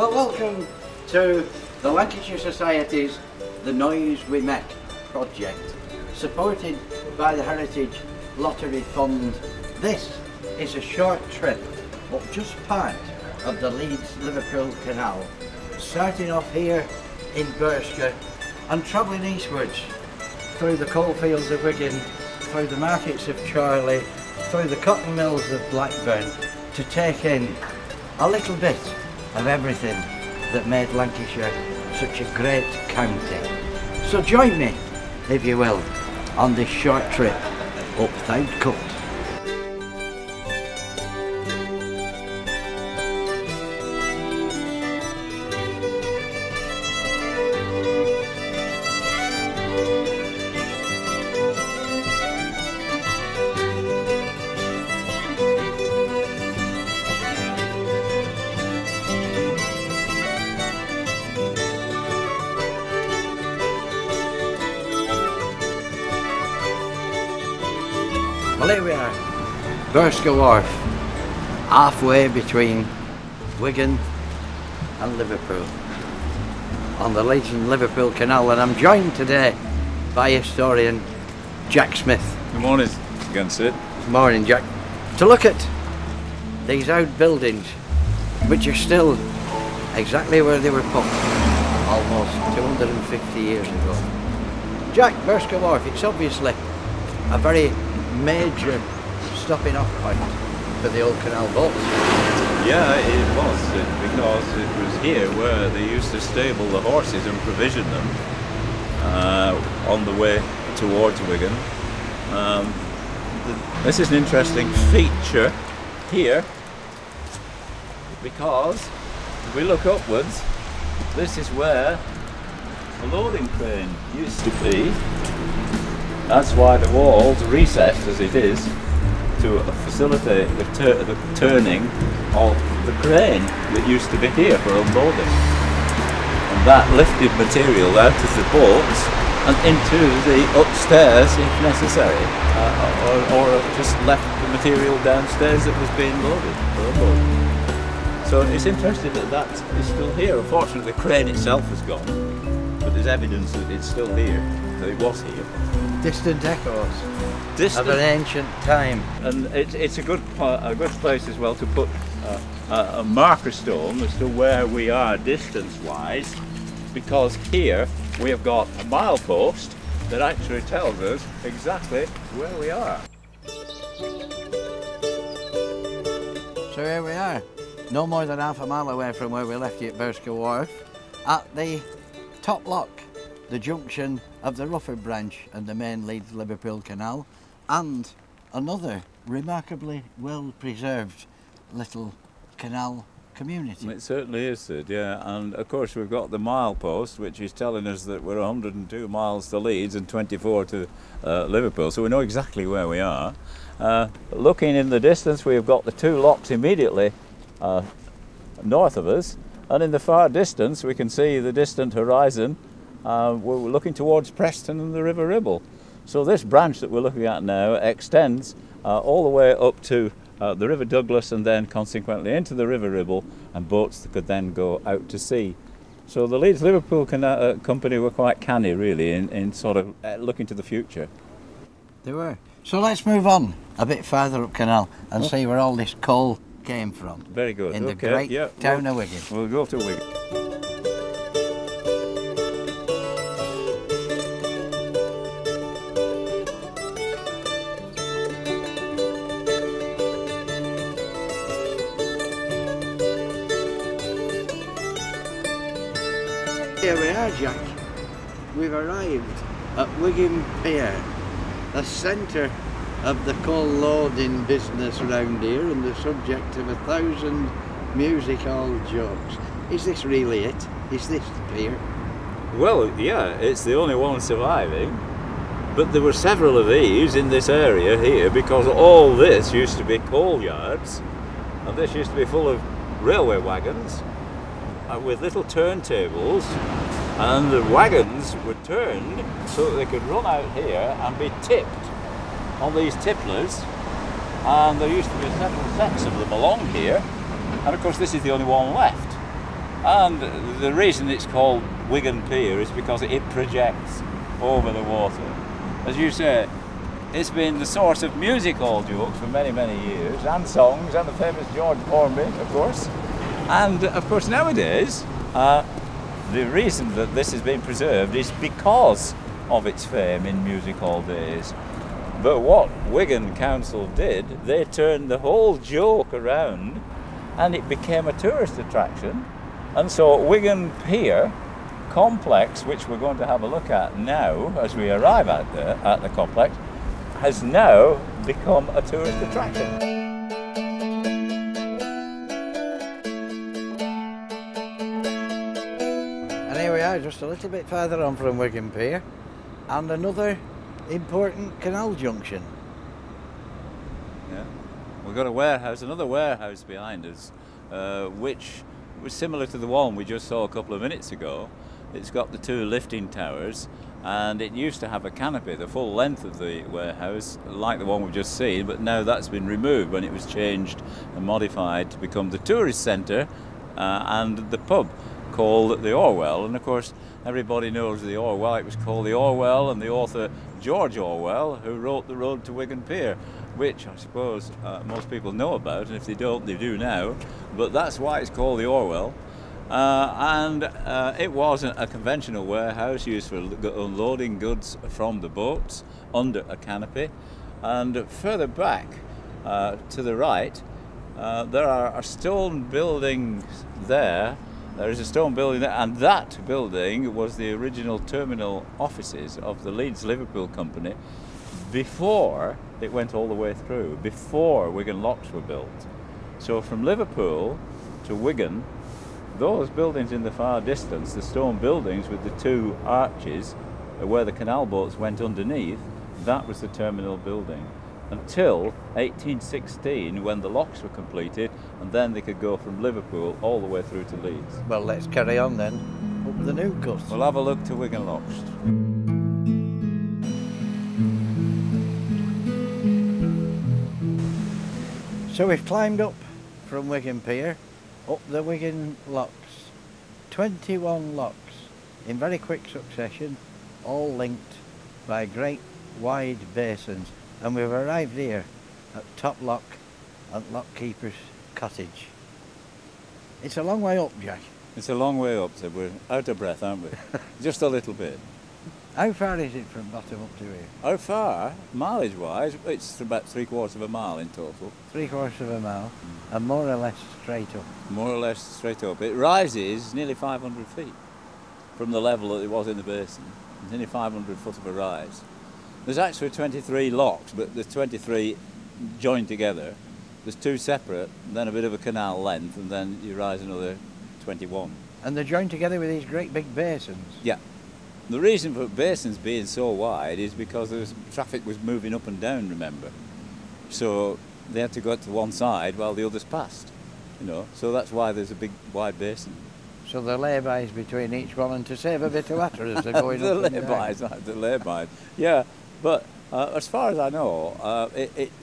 Well, welcome to the Lancashire Society's The Noise We Mek project, supported by the Heritage Lottery Fund. This is a short trip up just part of the Leeds-Liverpool canal, starting off here in Burscough and travelling eastwards through the coalfields of Wigan, through the markets of Chorley, through the cotton mills of Blackburn, to take in a little bit of everything that made Lancashire such a great county. So join me, if you will, on this short trip up Thowd Cut. Well, here we are, Burscough Wharf, halfway between Wigan and Liverpool, on the Leeds and Liverpool canal, and I'm joined today by historian Jack Smith. Good morning again, Sid. Good morning, Jack. To look at these old buildings, which are still exactly where they were put almost 250 years ago. Jack, Burscough Wharf, it's obviously a very major stopping off point for the old canal boats. Yeah, it was, because it was here where they used to stable the horses and provision them on the way towards Wigan. This is an interesting feature here, because if we look upwards, this is where the loading crane used to be. That's why the wall's recessed as it is, to facilitate the turning of the crane that used to be here for unloading. And that lifted material out of the boats and into the upstairs if necessary, or just left the material downstairs that was being loaded for unloading. So it's interesting that that is still here. Unfortunately, the crane itself has gone, but there's evidence that it's still here, that it was here. Distant echoes Distant. of an ancient time. And it's a good place as well to put a marker stone as to where we are distance-wise, because here we have got a milepost that actually tells us exactly where we are. So here we are, no more than half a mile away from where we left you at Burscough Wharf, at the top lock, the junction of the Rufford branch and the main Leeds-Liverpool canal, and another remarkably well preserved little canal community. It certainly is, Sid, yeah. And of course we've got the milepost, which is telling us that we're 102 miles to Leeds and 24 to Liverpool, so we know exactly where we are. Looking in the distance, we've got the two locks immediately north of us, and in the far distance we can see the distant horizon. We're looking towards Preston and the River Ribble. So this branch that we're looking at now extends all the way up to the River Douglas and then consequently into the River Ribble, and boats that could then go out to sea. So the Leeds-Liverpool company were quite canny really in sort of looking to the future. They were. So let's move on a bit further up canal and see where all this coal came from. Very good. In the great town of Wigan. We'll go to Wigan. Here we are, Jack. We've arrived at Wigan Pier, the centre of the coal loading business around here and the subject of 1,000 music hall jokes. Is this really it? Is this the pier? Well, yeah, it's the only one surviving, but there were several of these in this area here, because all this used to be coal yards, and this used to be full of railway wagons with little turntables, and the wagons were turned so that they could run out here and be tipped on these tipplers, and there used to be several sets of them along here, and of course this is the only one left. And the reason it's called Wigan Pier is because it projects over the water. As you say, it's been the source of music hall jokes for many, many years, and songs, and the famous George Formby, of course. And of course nowadays, the reason that this has been preserved is because of its fame in music hall days. But what Wigan Council did, they turned the whole joke around and it became a tourist attraction. And so Wigan Pier complex, which we're going to have a look at now as we arrive at the complex, has now become a tourist attraction. And here we are, just a little bit further on from Wigan Pier, and another important canal junction. Yeah, we've got a warehouse, another warehouse behind us, which was similar to the one we just saw a couple of minutes ago. It's got the two lifting towers, and it used to have a canopy the full length of the warehouse, like the one we've just seen, but now that's been removed when it was changed and modified to become the tourist centre and the pub called the Orwell. And of course everybody knows the Orwell. It was called the Orwell, and the author George Orwell, who wrote The Road to Wigan Pier, which I suppose most people know about, and if they don't, they do now. But that's why it's called the Orwell. It was a conventional warehouse used for unloading goods from the boats under a canopy. And further back to the right, there are stone buildings there. There is a stone building there, and that building was the original terminal offices of the Leeds Liverpool company before it went all the way through, before Wigan locks were built. So from Liverpool to Wigan, those buildings in the far distance, the stone buildings with the two arches where the canal boats went underneath, that was the terminal building. Until 1816, when the locks were completed, and then they could go from Liverpool all the way through to Leeds. Well, let's carry on then, up the new cut. We'll have a look to Wigan Locks. So we've climbed up from Wigan Pier, up the Wigan locks. 21 locks in very quick succession, all linked by great wide basins. And we've arrived here at Top Lock at Lockkeeper's Cottage. It's a long way up, Jack. It's a long way up, so we're out of breath, aren't we? Just a little bit. How far is it from bottom up to here? How far? Mileage-wise, it's about 3/4 of a mile in total. 3/4 of a mile, and more or less straight up. More or less straight up. It rises nearly 500 feet from the level that it was in the basin. It's nearly 500 foot of a rise. There's actually 23 locks, but there's 23 joined together. There's two separate, then a bit of a canal length, and then you rise another 21. And they're joined together with these great big basins? Yeah. The reason for basins being so wide is because traffic was moving up and down, remember. So they had to go to one side while the others passed, you know. So that's why there's a big wide basin. So the lay-bys between each one, and to save a bit of water as they're going up and down. The lay-bys, yeah. But as far as I know,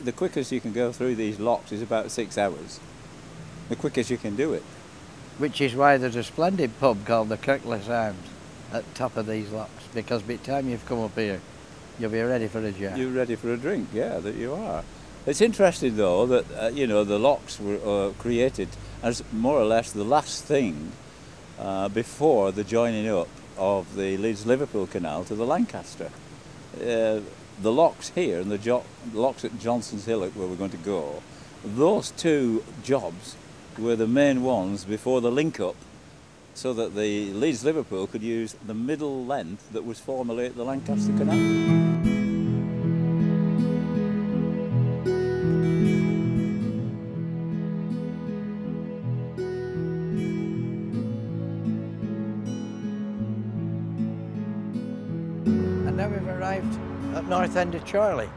the quickest you can go through these locks is about 6 hours. The quickest you can do it. Which is why there's a splendid pub called the Kirkless Arms at the top of these locks, because by the time you've come up here, you'll be ready for a jar. You're ready for a drink, yeah, that you are. It's interesting though that, you know, the locks were created as more or less the last thing before the joining up of the Leeds-Liverpool Canal to the Lancaster. The locks here and the locks at Johnson's Hillock, where we're going to go, those two jobs were the main ones before the link-up, so that the Leeds-Liverpool could use the middle length that was formerly at the Lancaster Canal. And now we've arrived at north end of Chorley,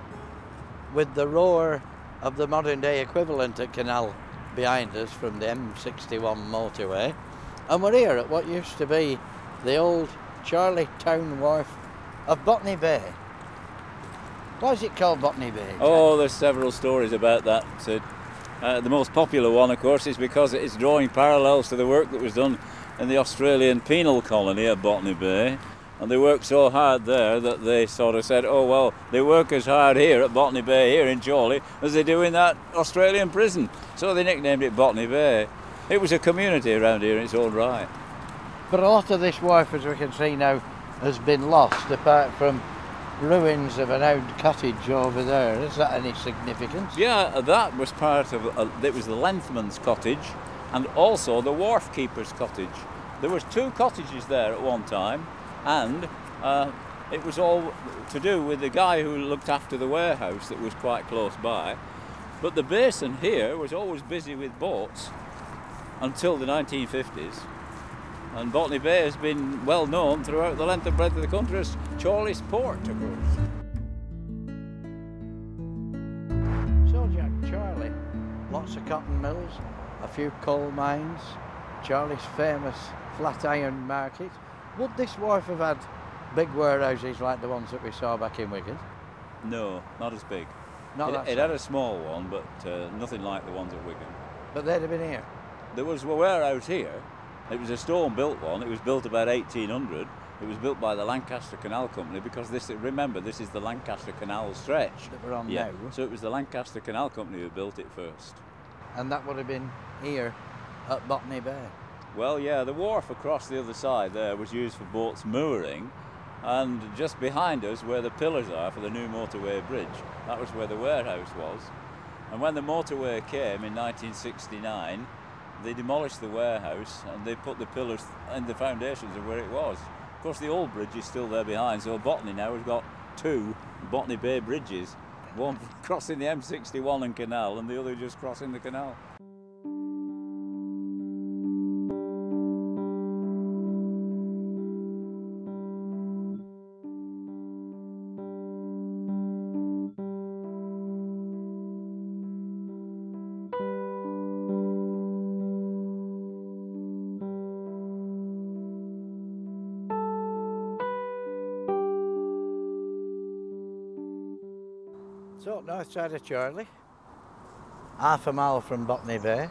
with the roar of the modern day equivalent at canal behind us from the M61 motorway. And we're here at what used to be the old Chorley town wharf of Botany Bay. Why is it called Botany Bay, Jack? Oh, there's several stories about that, Sid. The most popular one, of course, is because it is drawing parallels to the work that was done in the Australian penal colony at Botany Bay, and they worked so hard there that they sort of said, oh well, they work as hard here at Botany Bay, here in Chorley, as they do in that Australian prison. So they nicknamed it Botany Bay. It was a community around here in its own right. But a lot of this wharf, as we can see now, has been lost, apart from ruins of an old cottage over there. Is that any significance? Yeah, that was part of, it was the Lengthman's cottage and also the wharf keeper's cottage. There was 2 cottages there at one time, and it was all to do with the guy who looked after the warehouse that was quite close by. But the basin here was always busy with boats until the 1950s. And Botany Bay has been well known throughout the length and breadth of the country as Chorley's port, of course. So Jack, Chorley, lots of cotton mills, a few coal mines, Chorley's famous flat iron market. Would this wharf have had big warehouses like the ones that we saw back in Wigan? No, not as big. It had a small one, but nothing like the ones at Wigan. But they'd have been here? There was a warehouse here. It was a stone-built one. It was built about 1800. It was built by the Lancaster Canal Company because remember, this is the Lancaster Canal stretch that we're on now. So it was the Lancaster Canal Company who built it first. And that would have been here at Botany Bay? Well, yeah, the wharf across the other side there was used for boats mooring, and just behind us where the pillars are for the new motorway bridge, that was where the warehouse was. And when the motorway came in 1969, they demolished the warehouse and they put the pillars and the foundations of where it was. Of course, the old bridge is still there behind, so Botany now has got 2 Botany Bay bridges, one crossing the M61 and canal and the other just crossing the canal. So, north side of Chorley, half a mile from Botany Bay,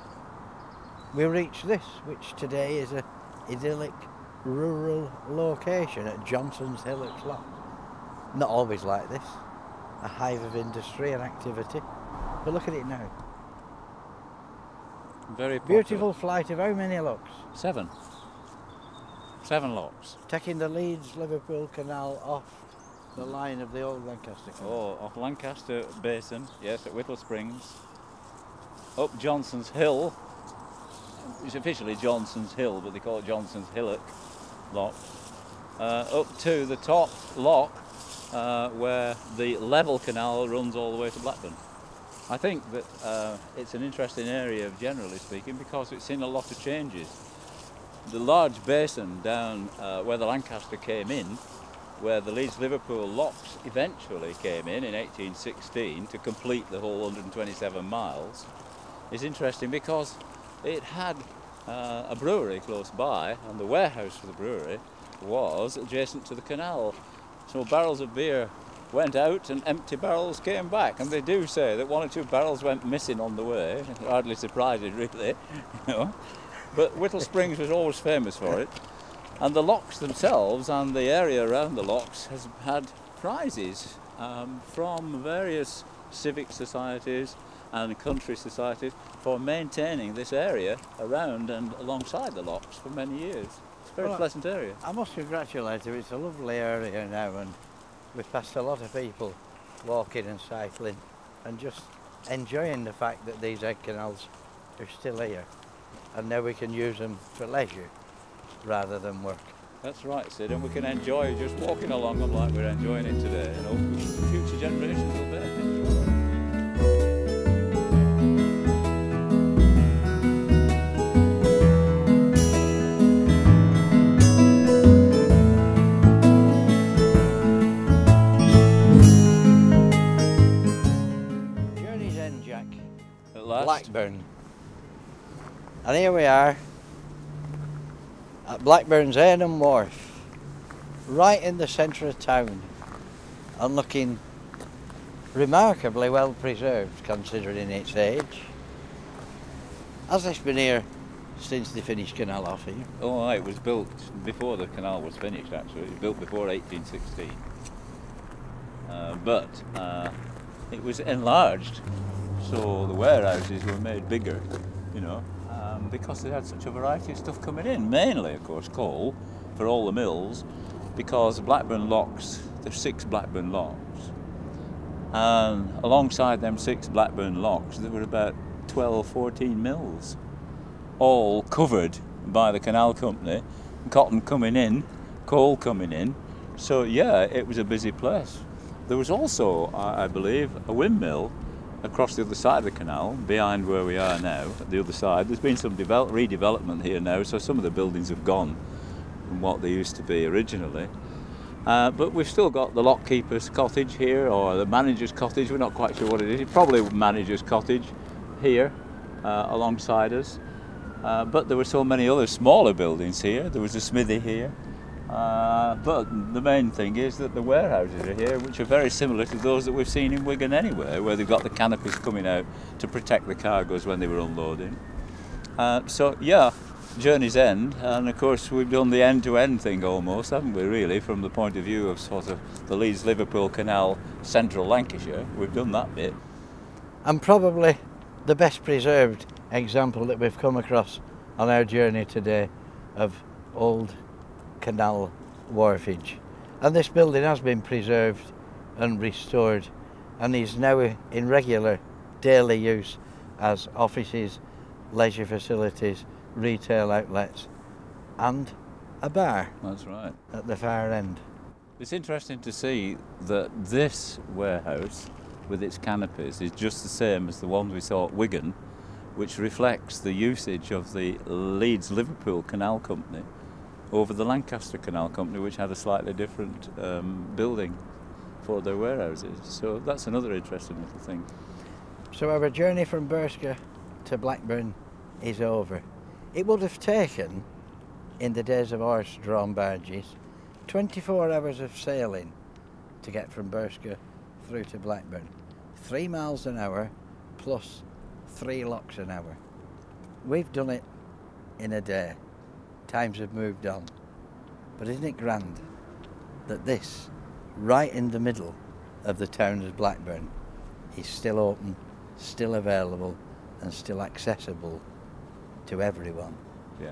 we reach this, which today is an idyllic rural location at Johnson's Hillock Lock. Not always like this, a hive of industry and activity, but look at it now. Very popular. Beautiful flight of how many locks? 7. 7 locks. Taking the Leeds Liverpool canal off the line of the old Lancaster canal. Oh, off Lancaster Basin, yes, at Whittle Springs, up Johnson's Hill. It's officially Johnson's Hill, but they call it Johnson's Hillock Lock. Up to the top lock where the level canal runs all the way to Blackburn. I think that it's an interesting area, generally speaking, because it's seen a lot of changes. The large basin down where the Lancaster came in, where the Leeds-Liverpool locks eventually came in 1816 to complete the whole 127 miles, is interesting because it had a brewery close by, and the warehouse for the brewery was adjacent to the canal. So barrels of beer went out and empty barrels came back, and they do say that 1 or 2 barrels went missing on the way. Hardly surprising, really, you know. But Whittle Springs was always famous for it. And the locks themselves and the area around the locks has had prizes from various civic societies and country societies for maintaining this area around and alongside the locks for many years. It's a very pleasant area. I must congratulate you, it's a lovely area now, and we've passed a lot of people walking and cycling and just enjoying the fact that these egg canals are still here, and now we can use them for leisure rather than work. That's right, Sid, and we can enjoy just walking along them like we're enjoying it today. You know, future generations will benefit from it. Journey's end, Jack. At last. Blackburn. And here we are at Blackburn's Arnhem Wharf, right in the centre of town, and looking remarkably well preserved considering its age. Has this been here since they finished canal off here? Oh, it was built before the canal was finished, actually. It was built before 1816. But it was enlarged, so the warehouses were made bigger, you know, because they had such a variety of stuff coming in. Mainly, of course, coal for all the mills, because Blackburn locks, there's 6 Blackburn locks. And alongside them 6 Blackburn locks, there were about 12, 14 mills, all covered by the canal company, cotton coming in, coal coming in. So yeah, it was a busy place. There was also, I believe, a windmill across the other side of the canal, behind where we are now, at the other side. There's been some redevelopment here now, so some of the buildings have gone from what they used to be originally. But we've still got the lockkeeper's cottage here, or the manager's cottage. We're not quite sure what it is. It's probably manager's cottage here alongside us. But there were so many other smaller buildings here. There was a smithy here. But the main thing is that the warehouses are here, which are very similar to those that we've seen in Wigan anyway, where they've got the canopies coming out to protect the cargoes when they were unloading. So yeah, journey's end, and of course we've done the end-to-end thing almost, haven't we, really, from the point of view of sort of the Leeds-Liverpool Canal, central Lancashire. We've done that bit. And probably the best preserved example that we've come across on our journey today of old canal wharfage. And this building has been preserved and restored and is now in regular daily use as offices, leisure facilities, retail outlets and a bar. That's right. At the far end. It's interesting to see that this warehouse with its canopies is just the same as the one we saw at Wigan, which reflects the usage of the Leeds-Liverpool Canal Company over the Lancaster Canal Company, which had a slightly different building for their warehouses. So that's another interesting little thing. So our journey from Burscough to Blackburn is over. It would have taken, in the days of horse-drawn barges, 24 hours of sailing to get from Burscough through to Blackburn. 3 miles an hour plus 3 locks an hour. We've done it in a day. Times have moved on. But isn't it grand that this, right in the middle of the town of Blackburn, is still open, still available and still accessible to everyone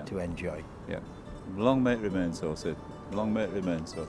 to enjoy. Yeah. Long may it remain so, Sid. Long may it remain so.